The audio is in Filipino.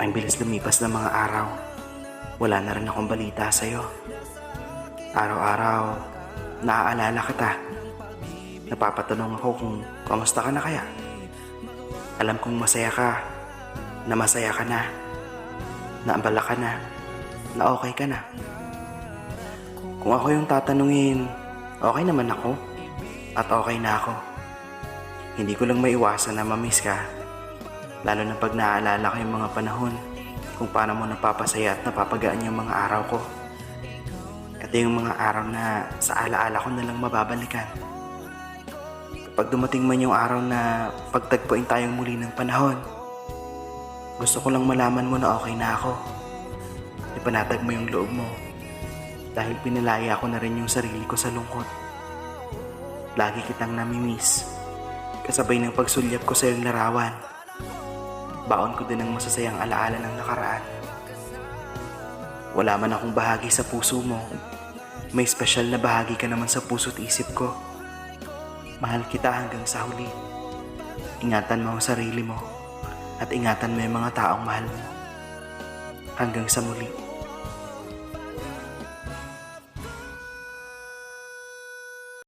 Ang bilis lumipas ng mga araw. Wala na rin akong balita sa'yo. Araw-araw, naaalala kita. Napapatanong ako kung kamusta ka na kaya. Alam kong masaya ka, na masaya ka na abala ka na okay ka na. Kung ako yung tatanungin, okay naman ako at okay na ako. Hindi ko lang maiwasan na mamiss ka, lalo na pag naaalala ko yung mga panahon kung paano mo napapasaya at napapagaan yung mga araw ko. Ito yung mga araw na sa alaala ko na lang mababalikan. Kapag dumating man yung araw na pagtagpuin tayong muli ng panahon, gusto ko lang malaman mo na okay na ako. Ipanatag mo yung loob mo dahil pinalaya ko na rin yung sarili ko sa lungkot. Lagi kitang namimiss, kasabay ng pagsulyap ko sa iyong larawan. Baon ko din ang masasayang alaala ng nakaraan. Wala man akong bahagi sa puso mo, may espesyal na bahagi ka naman sa puso't isip ko. Mahal kita hanggang sa huli. Ingatan mo ang sarili mo at ingatan mo yung mga taong mahal mo. Hanggang sa muli.